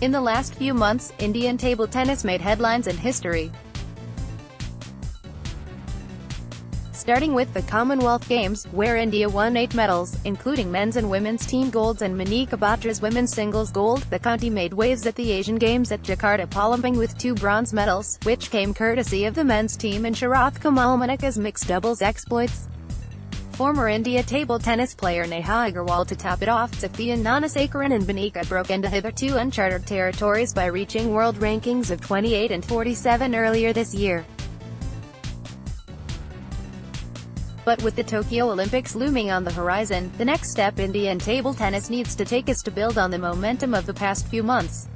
In the last few months, Indian table tennis made headlines and history. Starting with the Commonwealth Games, where India won 8 medals, including men's and women's team golds and Manika Batra's women's singles gold, the county made waves at the Asian Games at Jakarta-Palembang with 2 bronze medals, which came courtesy of the men's team and Sharath Kamal-Manika's mixed doubles exploits. Former India table tennis player Neha Aggarwal To top it off, Sathiyan Gnanasekaran and Manika broke into hitherto uncharted territories by reaching world rankings of 28 and 47 earlier this year. But with the Tokyo Olympics looming on the horizon, the next step Indian table tennis needs to take is to build on the momentum of the past few months.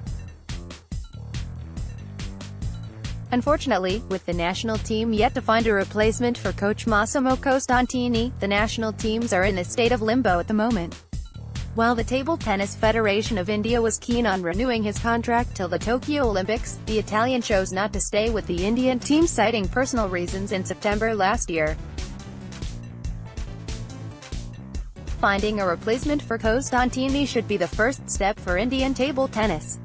Unfortunately, with the national team yet to find a replacement for coach Massimo Costantini, the national teams are in a state of limbo at the moment. While the Table Tennis Federation of India was keen on renewing his contract till the Tokyo Olympics, the Italian chose not to stay with the Indian team citing personal reasons in September last year. Finding a replacement for Costantini should be the first step for Indian table tennis.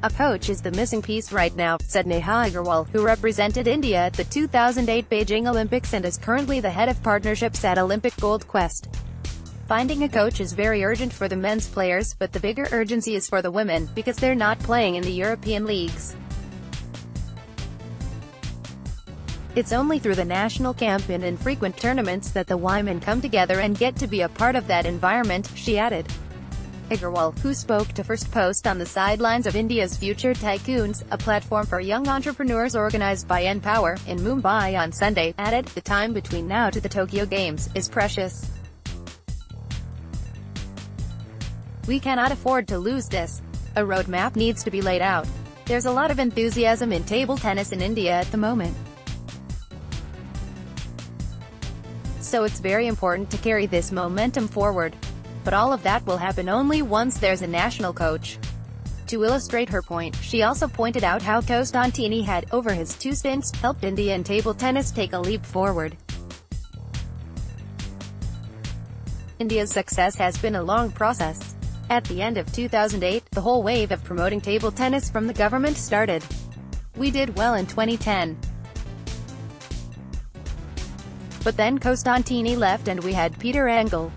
"A coach is the missing piece right now," said Neha Aggarwal, who represented India at the 2008 Beijing Olympics and is currently the head of partnerships at Olympic Gold Quest. "Finding a coach is very urgent for the men's players, but the bigger urgency is for the women, because they're not playing in the European leagues. It's only through the national camp and infrequent tournaments that the women come together and get to be a part of that environment," she added. Aggarwal, who spoke to First Post on the sidelines of India's Future Tycoons, a platform for young entrepreneurs organized by N-Power, in Mumbai on Sunday, added, "The time between now to the Tokyo Games is precious. We cannot afford to lose this. A roadmap needs to be laid out. There's a lot of enthusiasm in table tennis in India at the moment. So it's very important to carry this momentum forward. But all of that will happen only once there's a national coach." To illustrate her point, she also pointed out how Costantini had, over his 2 stints, helped Indian table tennis take a leap forward. India's success has been a long process. At the end of 2008, the whole wave of promoting table tennis from the government started. We did well in 2010. But then Costantini left and we had Peter Engel.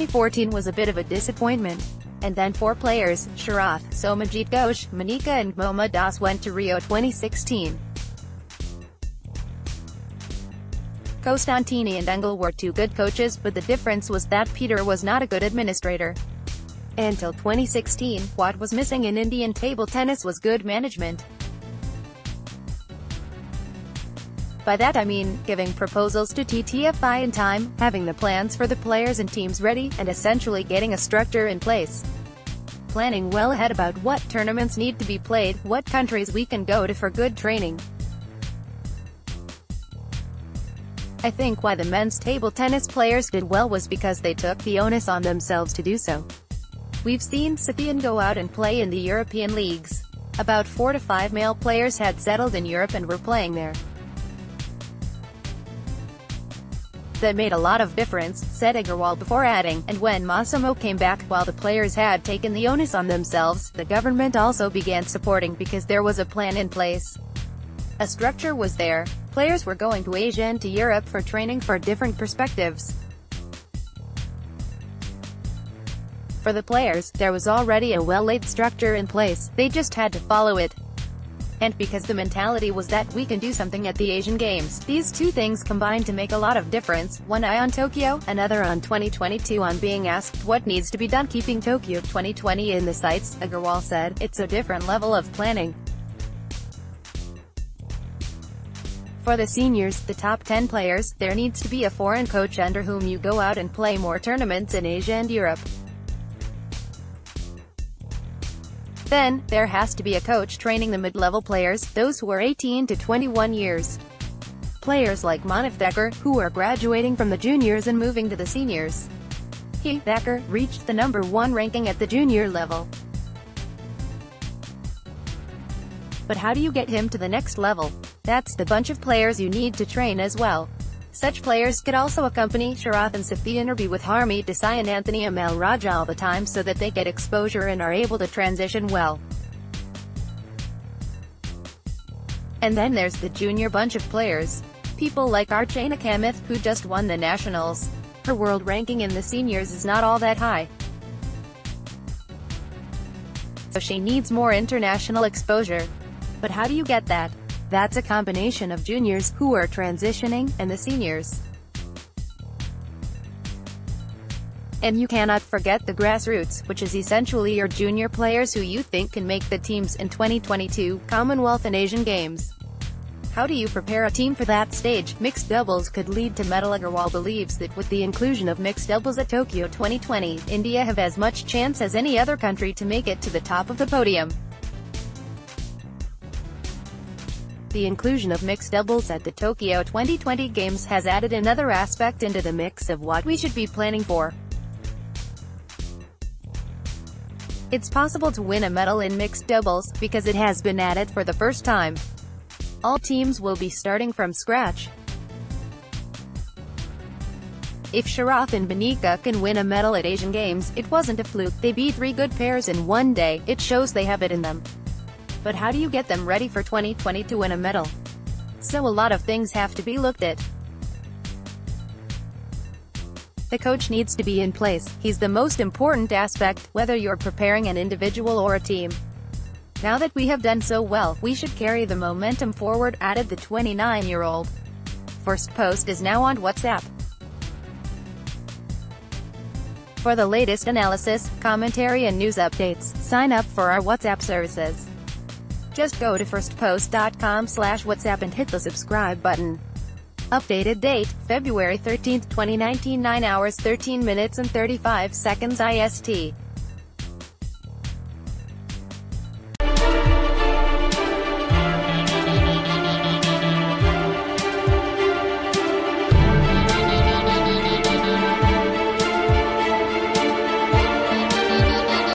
2014 was a bit of a disappointment. And then 4 players, Sharath, Somajit Ghosh, Manika and Mohammad Das went to Rio 2016. Costantini and Engel were 2 good coaches, but the difference was that Peter was not a good administrator. Until 2016, what was missing in Indian table tennis was good management. By that I mean, giving proposals to TTFI in time, having the plans for the players and teams ready, and essentially getting a structure in place. Planning well ahead about what tournaments need to be played, what countries we can go to for good training. I think why the men's table tennis players did well was because they took the onus on themselves to do so. We've seen Sathiyan go out and play in the European leagues. About 4 to 5 male players had settled in Europe and were playing there. That made a lot of difference, said Aggarwal before adding, and when Massimo came back, while the players had taken the onus on themselves, the government also began supporting because there was a plan in place. A structure was there. Players were going to Asia and to Europe for training for different perspectives. For the players, there was already a well-laid structure in place, they just had to follow it. And because the mentality was that we can do something at the Asian Games, these 2 things combined to make a lot of difference, one eye on Tokyo, another on 2022. On being asked what needs to be done keeping Tokyo 2020 in the sights, Aggarwal said, "It's a different level of planning. For the seniors, the top 10 players, there needs to be a foreign coach under whom you go out and play more tournaments in Asia and Europe. Then, there has to be a coach training the mid-level players, those who are 18 to 21 years. Players like Manika Batra, who are graduating from the juniors and moving to the seniors. Batra reached the #1 ranking at the junior level. But how do you get him to the next level? That's the bunch of players you need to train as well. Such players could also accompany Sharath and Sathiyan or be with Harmeet Desai and Anthony Amal Raja all the time so that they get exposure and are able to transition well. And then there's the junior bunch of players. People like Archana Kamath, who just won the Nationals. Her world ranking in the seniors is not all that high, so she needs more international exposure. But how do you get that? That's a combination of juniors, who are transitioning, and the seniors. And you cannot forget the grassroots, which is essentially your junior players who you think can make the teams in 2022 Commonwealth and Asian Games. How do you prepare a team for that stage? Mixed doubles could lead to medal. Aggarwal believes that with the inclusion of mixed doubles at Tokyo 2020, India have as much chance as any other country to make it to the top of the podium. The inclusion of mixed doubles at the Tokyo 2020 Games has added another aspect into the mix of what we should be planning for. It's possible to win a medal in mixed doubles, because it has been added for the first time. All teams will be starting from scratch. If Sharath and Manika can win a medal at Asian Games, it wasn't a fluke. They beat 3 good pairs in one day. It shows they have it in them. But how do you get them ready for 2020 to win a medal? So a lot of things have to be looked at. The coach needs to be in place. He's the most important aspect, whether you're preparing an individual or a team. Now that we have done so well, we should carry the momentum forward, added the 29-year-old. First Post is now on WhatsApp. For the latest analysis, commentary and news updates, sign up for our WhatsApp services. Just go to firstpost.com/WhatsApp and hit the subscribe button. Updated date, February 13, 2019, 9 hours 13 minutes and 35 seconds IST.